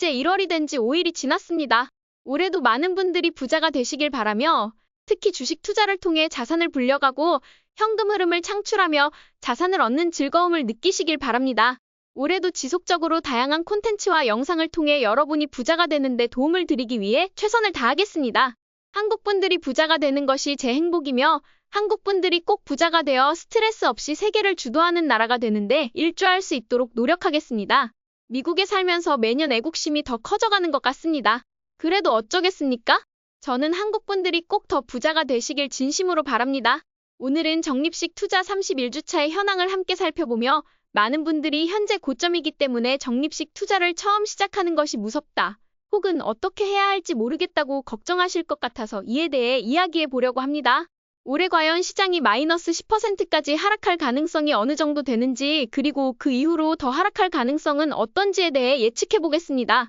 이제 1월이 된 지 5일이 지났습니다. 올해도 많은 분들이 부자가 되시길 바라며 특히 주식 투자를 통해 자산을 불려가고 현금 흐름을 창출하며 자산을 얻는 즐거움을 느끼시길 바랍니다. 올해도 지속적으로 다양한 콘텐츠와 영상을 통해 여러분이 부자가 되는 데 도움을 드리기 위해 최선을 다하겠습니다. 한국 분들이 부자가 되는 것이 제 행복이며 한국 분들이 꼭 부자가 되어 스트레스 없이 세계를 주도하는 나라가 되는데 일조할 수 있도록 노력하겠습니다. 미국에 살면서 매년 애국심이 더 커져가는 것 같습니다. 그래도 어쩌겠습니까? 저는 한국 분들이 꼭 더 부자가 되시길 진심으로 바랍니다. 오늘은 적립식 투자 31주차의 현황을 함께 살펴보며 많은 분들이 현재 고점이기 때문에 적립식 투자를 처음 시작하는 것이 무섭다. 혹은 어떻게 해야 할지 모르겠다고 걱정하실 것 같아서 이에 대해 이야기해 보려고 합니다. 올해 과연 시장이 마이너스 10%까지 하락할 가능성이 어느 정도 되는지 그리고 그 이후로 더 하락할 가능성은 어떤지에 대해 예측해 보겠습니다.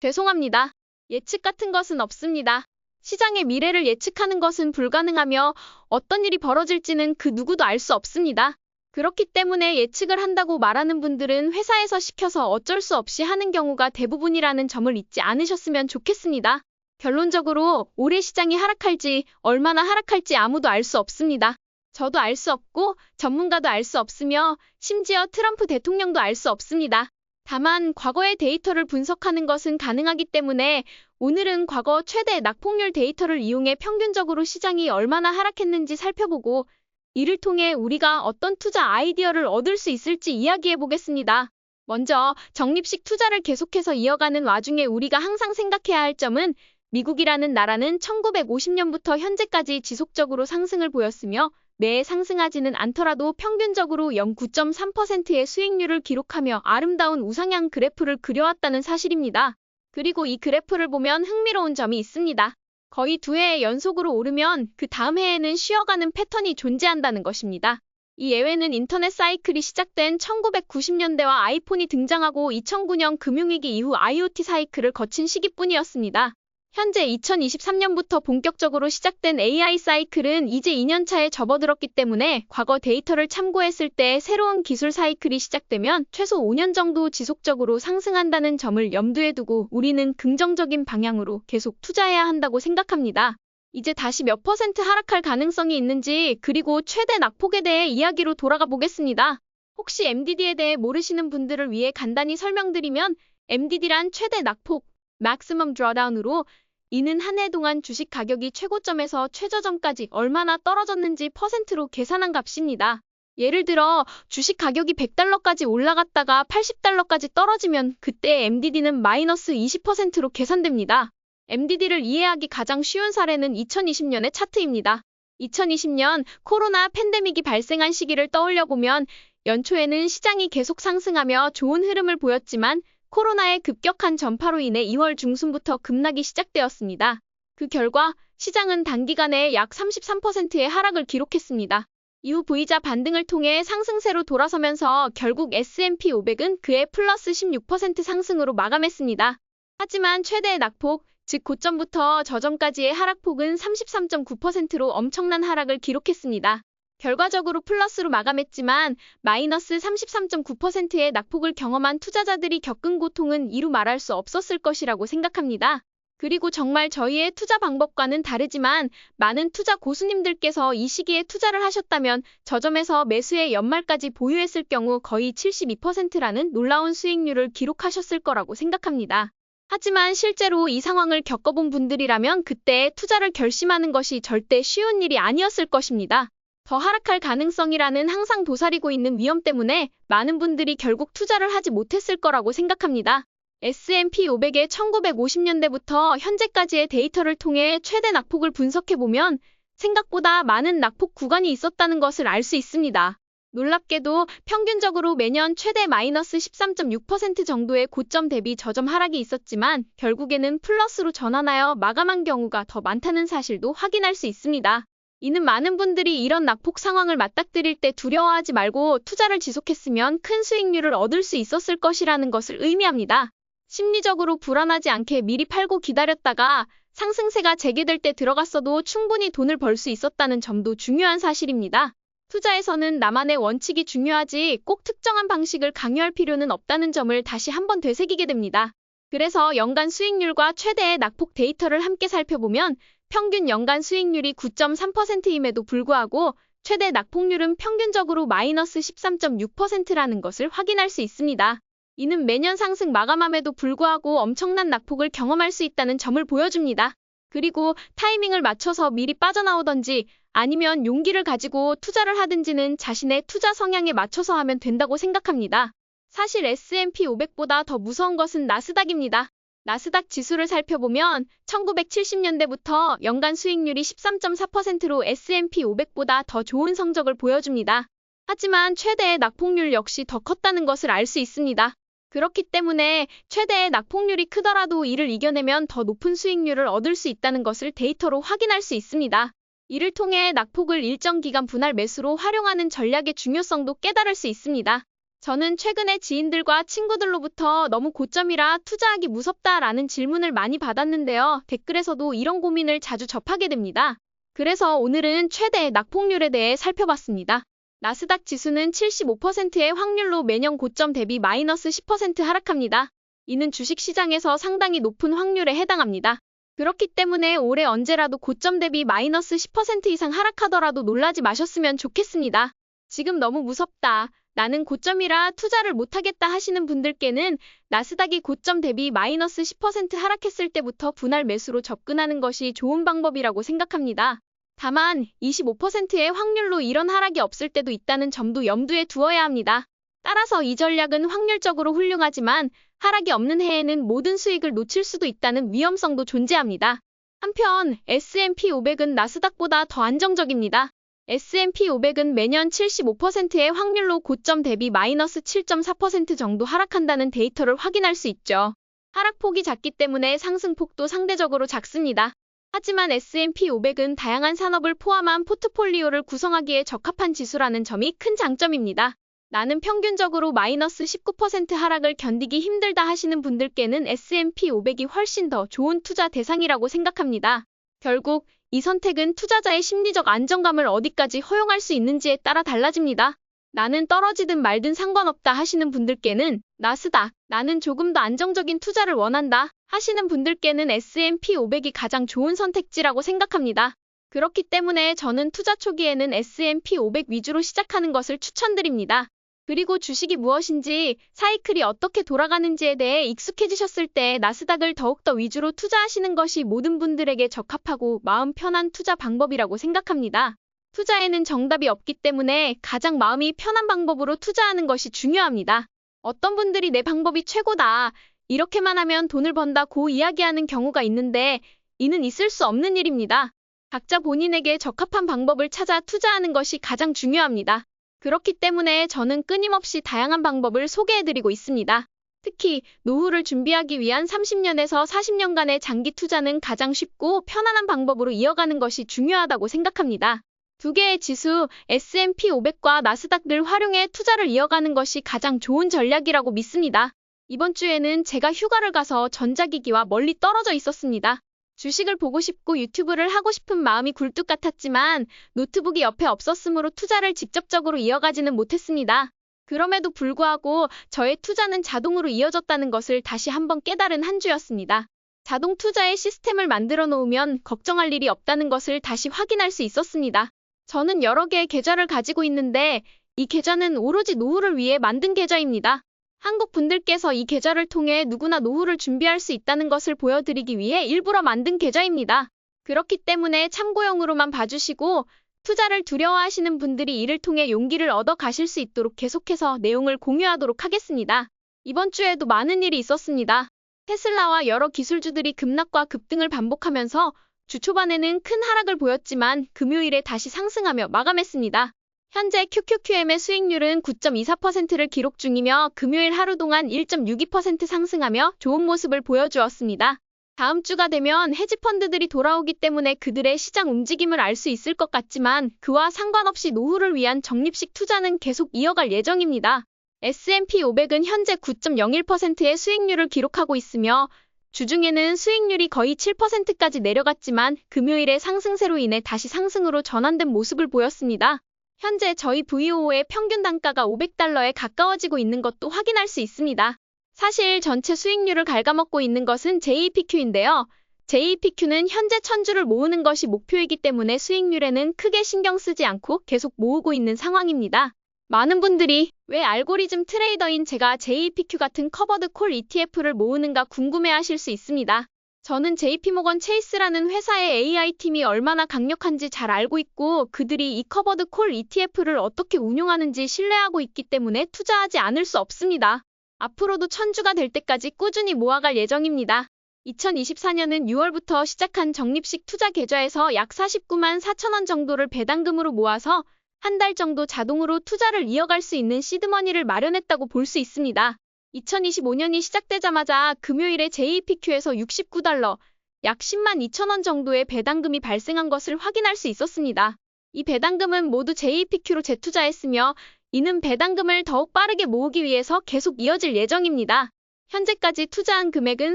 죄송합니다. 예측 같은 것은 없습니다. 시장의 미래를 예측하는 것은 불가능하며 어떤 일이 벌어질지는 그 누구도 알 수 없습니다. 그렇기 때문에 예측을 한다고 말하는 분들은 회사에서 시켜서 어쩔 수 없이 하는 경우가 대부분이라는 점을 잊지 않으셨으면 좋겠습니다. 결론적으로 올해 시장이 하락할지 얼마나 하락할지 아무도 알 수 없습니다. 저도 알 수 없고 전문가도 알 수 없으며 심지어 트럼프 대통령도 알 수 없습니다. 다만 과거의 데이터를 분석하는 것은 가능하기 때문에 오늘은 과거 최대 낙폭률 데이터를 이용해 평균적으로 시장이 얼마나 하락했는지 살펴보고 이를 통해 우리가 어떤 투자 아이디어를 얻을 수 있을지 이야기해 보겠습니다. 먼저 적립식 투자를 계속해서 이어가는 와중에 우리가 항상 생각해야 할 점은 미국이라는 나라는 1950년부터 현재까지 지속적으로 상승을 보였으며 매해 상승하지는 않더라도 평균적으로 9.3%의 수익률을 기록하며 아름다운 우상향 그래프를 그려왔다는 사실입니다. 그리고 이 그래프를 보면 흥미로운 점이 있습니다. 거의 2해 연속으로 오르면 그 다음 해에는 쉬어가는 패턴이 존재한다는 것입니다. 이 예외는 인터넷 사이클이 시작된 1990년대와 아이폰이 등장하고 2009년 금융위기 이후 IoT 사이클을 거친 시기뿐이었습니다. 현재 2023년부터 본격적으로 시작된 AI 사이클은 이제 2년차에 접어들었기 때문에 과거 데이터를 참고했을 때 새로운 기술 사이클이 시작되면 최소 5년 정도 지속적으로 상승한다는 점을 염두에 두고 우리는 긍정적인 방향으로 계속 투자해야 한다고 생각합니다. 이제 다시 몇 퍼센트 하락할 가능성이 있는지 그리고 최대 낙폭에 대해 이야기로 돌아가 보겠습니다. 혹시 MDD에 대해 모르시는 분들을 위해 간단히 설명드리면 MDD란 최대 낙폭, Maximum Drawdown으로 이는 한 해 동안 주식 가격이 최고점에서 최저점까지 얼마나 떨어졌는지 퍼센트로 계산한 값입니다. 예를 들어 주식 가격이 100달러까지 올라갔다가 80달러까지 떨어지면 그때 MDD는 마이너스 20%로 계산됩니다. MDD를 이해하기 가장 쉬운 사례는 2020년의 차트입니다. 2020년 코로나 팬데믹이 발생한 시기를 떠올려보면 연초에는 시장이 계속 상승하며 좋은 흐름을 보였지만 코로나의 급격한 전파로 인해 2월 중순부터 급락이 시작되었습니다. 그 결과 시장은 단기간에 약 33%의 하락을 기록했습니다. 이후 V자 반등을 통해 상승세로 돌아서면서 결국 S&P 500은 그해 플러스 16% 상승으로 마감했습니다. 하지만 최대의 낙폭, 즉 고점부터 저점까지의 하락폭은 33.9%로 엄청난 하락을 기록했습니다. 결과적으로 플러스로 마감했지만 마이너스 33.9%의 낙폭을 경험한 투자자들이 겪은 고통은 이루 말할 수 없었을 것이라고 생각합니다. 그리고 정말 저희의 투자 방법과는 다르지만 많은 투자 고수님들께서 이 시기에 투자를 하셨다면 저점에서 매수해 연말까지 보유했을 경우 거의 72%라는 놀라운 수익률을 기록하셨을 거라고 생각합니다. 하지만 실제로 이 상황을 겪어본 분들이라면 그때 투자를 결심하는 것이 절대 쉬운 일이 아니었을 것입니다. 더 하락할 가능성이라는 항상 도사리고 있는 위험 때문에 많은 분들이 결국 투자를 하지 못했을 거라고 생각합니다. S&P 500의 1950년대부터 현재까지의 데이터를 통해 최대 낙폭을 분석해보면 생각보다 많은 낙폭 구간이 있었다는 것을 알 수 있습니다. 놀랍게도 평균적으로 매년 최대 마이너스 13.6% 정도의 고점 대비 저점 하락이 있었지만 결국에는 플러스로 전환하여 마감한 경우가 더 많다는 사실도 확인할 수 있습니다. 이는 많은 분들이 이런 낙폭 상황을 맞닥뜨릴 때 두려워하지 말고 투자를 지속했으면 큰 수익률을 얻을 수 있었을 것이라는 것을 의미합니다. 심리적으로 불안하지 않게 미리 팔고 기다렸다가 상승세가 재개될 때 들어갔어도 충분히 돈을 벌 수 있었다는 점도 중요한 사실입니다. 투자에서는 나만의 원칙이 중요하지 꼭 특정한 방식을 강요할 필요는 없다는 점을 다시 한번 되새기게 됩니다. 그래서 연간 수익률과 최대의 낙폭 데이터를 함께 살펴보면 평균 연간 수익률이 9.3%임에도 불구하고 최대 낙폭률은 평균적으로 마이너스 13.6%라는 것을 확인할 수 있습니다. 이는 매년 상승 마감함에도 불구하고 엄청난 낙폭을 경험할 수 있다는 점을 보여줍니다. 그리고 타이밍을 맞춰서 미리 빠져나오던지 아니면 용기를 가지고 투자를 하든지는 자신의 투자 성향에 맞춰서 하면 된다고 생각합니다. 사실 S&P 500보다 더 무서운 것은 나스닥입니다. 나스닥 지수를 살펴보면 1970년대부터 연간 수익률이 13.4%로 S&P 500보다 더 좋은 성적을 보여줍니다. 하지만 최대의 낙폭률 역시 더 컸다는 것을 알 수 있습니다. 그렇기 때문에 최대의 낙폭률이 크더라도 이를 이겨내면 더 높은 수익률을 얻을 수 있다는 것을 데이터로 확인할 수 있습니다. 이를 통해 낙폭을 일정 기간 분할 매수로 활용하는 전략의 중요성도 깨달을 수 있습니다. 저는 최근에 지인들과 친구들로부터 너무 고점이라 투자하기 무섭다라는 질문을 많이 받았는데요. 댓글에서도 이런 고민을 자주 접하게 됩니다. 그래서 오늘은 최대의 낙폭률에 대해 살펴봤습니다. 나스닥 지수는 75%의 확률로 매년 고점 대비 마이너스 10% 하락합니다. 이는 주식시장에서 상당히 높은 확률에 해당합니다. 그렇기 때문에 올해 언제라도 고점 대비 마이너스 10% 이상 하락하더라도 놀라지 마셨으면 좋겠습니다. 지금 너무 무섭다. 나는 고점이라 투자를 못하겠다 하시는 분들께는 나스닥이 고점 대비 마이너스 10% 하락했을 때부터 분할 매수로 접근하는 것이 좋은 방법이라고 생각합니다. 다만 25%의 확률로 이런 하락이 없을 때도 있다는 점도 염두에 두어야 합니다. 따라서 이 전략은 확률적으로 훌륭하지만 하락이 없는 해에는 모든 수익을 놓칠 수도 있다는 위험성도 존재합니다. 한편 S&P 500은 나스닥보다 더 안정적입니다. S&P 500은 매년 75%의 확률로 고점 대비 마이너스 7.4% 정도 하락한다는 데이터를 확인할 수 있죠. 하락폭이 작기 때문에 상승폭도 상대적으로 작습니다. 하지만 S&P 500은 다양한 산업을 포함한 포트폴리오를 구성하기에 적합한 지수라는 점이 큰 장점입니다. 나는 평균적으로 마이너스 19% 하락을 견디기 힘들다 하시는 분들께는 S&P 500이 훨씬 더 좋은 투자 대상이라고 생각합니다. 결국 이 선택은 투자자의 심리적 안정감을 어디까지 허용할 수 있는지에 따라 달라집니다. 나는 떨어지든 말든 상관없다 하시는 분들께는 나스닥, 나는 조금 더 안정적인 투자를 원한다 하시는 분들께는 S&P 500이 가장 좋은 선택지라고 생각합니다. 그렇기 때문에 저는 투자 초기에는 S&P 500 위주로 시작하는 것을 추천드립니다. 그리고 주식이 무엇인지, 사이클이 어떻게 돌아가는지에 대해 익숙해지셨을 때 나스닥을 더욱더 위주로 투자하시는 것이 모든 분들에게 적합하고 마음 편한 투자 방법이라고 생각합니다. 투자에는 정답이 없기 때문에 가장 마음이 편한 방법으로 투자하는 것이 중요합니다. 어떤 분들이 내 방법이 최고다, 이렇게만 하면 돈을 번다고 이야기하는 경우가 있는데 이는 있을 수 없는 일입니다. 각자 본인에게 적합한 방법을 찾아 투자하는 것이 가장 중요합니다. 그렇기 때문에 저는 끊임없이 다양한 방법을 소개해드리고 있습니다. 특히 노후를 준비하기 위한 30년에서 40년간의 장기 투자는 가장 쉽고 편안한 방법으로 이어가는 것이 중요하다고 생각합니다. 두 개의 지수, S&P 500과 나스닥을 활용해 투자를 이어가는 것이 가장 좋은 전략이라고 믿습니다. 이번 주에는 제가 휴가를 가서 전자기기와 멀리 떨어져 있었습니다. 주식을 보고 싶고 유튜브를 하고 싶은 마음이 굴뚝 같았지만 노트북이 옆에 없었으므로 투자를 직접적으로 이어가지는 못했습니다. 그럼에도 불구하고 저의 투자는 자동으로 이어졌다는 것을 다시 한번 깨달은 한 주였습니다. 자동 투자의 시스템을 만들어 놓으면 걱정할 일이 없다는 것을 다시 확인할 수 있었습니다. 저는 여러 개의 계좌를 가지고 있는데 이 계좌는 오로지 노후를 위해 만든 계좌입니다. 한국 분들께서 이 계좌를 통해 누구나 노후를 준비할 수 있다는 것을 보여드리기 위해 일부러 만든 계좌입니다. 그렇기 때문에 참고용으로만 봐주시고 투자를 두려워하시는 분들이 이를 통해 용기를 얻어 가실 수 있도록 계속해서 내용을 공유하도록 하겠습니다. 이번 주에도 많은 일이 있었습니다. 테슬라와 여러 기술주들이 급락과 급등을 반복하면서 주 초반에는 큰 하락을 보였지만 금요일에 다시 상승하며 마감했습니다. 현재 QQQM의 수익률은 9.24%를 기록 중이며 금요일 하루 동안 1.62% 상승하며 좋은 모습을 보여주었습니다. 다음 주가 되면 헤지펀드들이 돌아오기 때문에 그들의 시장 움직임을 알 수 있을 것 같지만 그와 상관없이 노후를 위한 적립식 투자는 계속 이어갈 예정입니다. S&P 500은 현재 9.01%의 수익률을 기록하고 있으며 주중에는 수익률이 거의 7%까지 내려갔지만 금요일의 상승세로 인해 다시 상승으로 전환된 모습을 보였습니다. 현재 저희 VO의 평균 단가가 $500에 가까워지고 있는 것도 확인할 수 있습니다. 사실 전체 수익률을 갉아먹고 있는 것은 JEPQ인데요. JEPQ는 현재 천주를 모으는 것이 목표이기 때문에 수익률에는 크게 신경 쓰지 않고 계속 모으고 있는 상황입니다. 많은 분들이 왜 알고리즘 트레이더인 제가 JEPQ 같은 커버드 콜 ETF를 모으는가 궁금해하실 수 있습니다. 저는 JP모건 체이스라는 회사의 AI팀이 얼마나 강력한지 잘 알고 있고 그들이 이 커버드 콜 ETF를 어떻게 운용하는지 신뢰하고 있기 때문에 투자하지 않을 수 없습니다. 앞으로도 천주가 될 때까지 꾸준히 모아갈 예정입니다. 2024년은 6월부터 시작한 적립식 투자 계좌에서 약 49만 4천 원 정도를 배당금으로 모아서 한 달 정도 자동으로 투자를 이어갈 수 있는 시드머니를 마련했다고 볼 수 있습니다. 2025년이 시작되자마자 금요일에 JEPQ에서 $69, 약 10만 2천 원 정도의 배당금이 발생한 것을 확인할 수 있었습니다. 이 배당금은 모두 JEPQ로 재투자했으며 이는 배당금을 더욱 빠르게 모으기 위해서 계속 이어질 예정입니다. 현재까지 투자한 금액은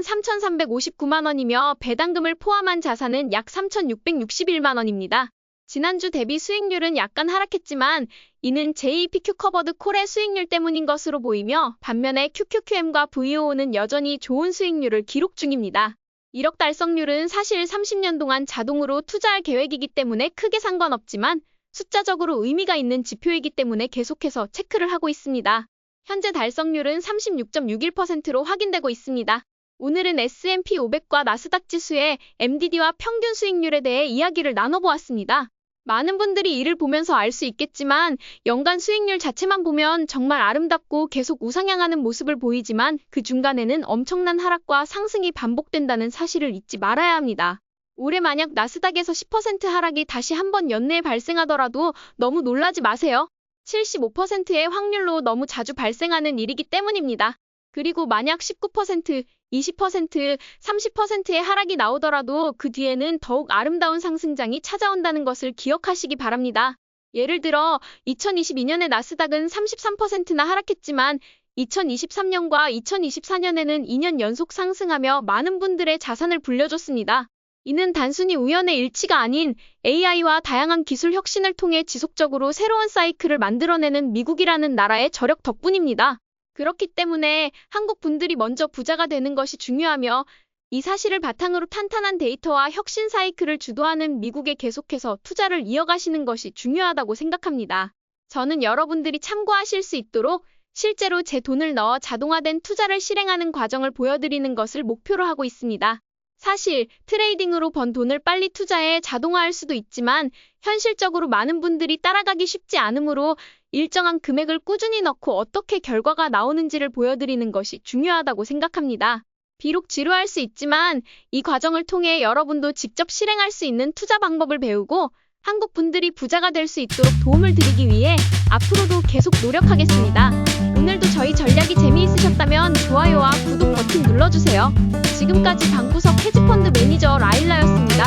3,359만 원이며 배당금을 포함한 자산은 약 3,661만 원입니다. 지난주 대비 수익률은 약간 하락했지만 이는 JEPQ 커버드 콜의 수익률 때문인 것으로 보이며 반면에 QQQM과 VOO는 여전히 좋은 수익률을 기록 중입니다. 1억 달성률은 사실 30년 동안 자동으로 투자할 계획이기 때문에 크게 상관없지만 숫자적으로 의미가 있는 지표이기 때문에 계속해서 체크를 하고 있습니다. 현재 달성률은 36.61%로 확인되고 있습니다. 오늘은 S&P 500과 나스닥 지수의 MDD와 평균 수익률에 대해 이야기를 나눠보았습니다. 많은 분들이 이를 보면서 알 수 있겠지만 연간 수익률 자체만 보면 정말 아름답고 계속 우상향하는 모습을 보이지만 그 중간에는 엄청난 하락과 상승이 반복된다는 사실을 잊지 말아야 합니다. 올해 만약 나스닥에서 10% 하락이 다시 한번 연내에 발생하더라도 너무 놀라지 마세요. 75%의 확률로 너무 자주 발생하는 일이기 때문입니다. 그리고 만약 19%, 20%, 30%의 하락이 나오더라도 그 뒤에는 더욱 아름다운 상승장이 찾아온다는 것을 기억하시기 바랍니다. 예를 들어 2022년에 나스닥은 33%나 하락했지만 2023년과 2024년에는 2년 연속 상승하며 많은 분들의 자산을 불려줬습니다. 이는 단순히 우연의 일치가 아닌 AI와 다양한 기술 혁신을 통해 지속적으로 새로운 사이클을 만들어내는 미국이라는 나라의 저력 덕분입니다. 그렇기 때문에 한국 분들이 먼저 부자가 되는 것이 중요하며 이 사실을 바탕으로 탄탄한 데이터와 혁신 사이클을 주도하는 미국에 계속해서 투자를 이어가시는 것이 중요하다고 생각합니다. 저는 여러분들이 참고하실 수 있도록 실제로 제 돈을 넣어 자동화된 투자를 실행하는 과정을 보여드리는 것을 목표로 하고 있습니다. 사실 트레이딩으로 번 돈을 빨리 투자해 자동화할 수도 있지만 현실적으로 많은 분들이 따라가기 쉽지 않으므로 일정한 금액을 꾸준히 넣고 어떻게 결과가 나오는지를 보여드리는 것이 중요하다고 생각합니다. 비록 지루할 수 있지만 이 과정을 통해 여러분도 직접 실행할 수 있는 투자 방법을 배우고 한국 분들이 부자가 될 수 있도록 도움을 드리기 위해 앞으로도 계속 노력하겠습니다. 오늘도 저희 전략이 재미있으셨다면 좋아요와 구독 버튼 눌러주세요. 지금까지 방구석 헤지펀드 매니저 라일라였습니다.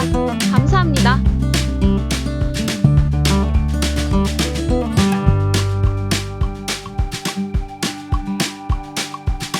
감사합니다.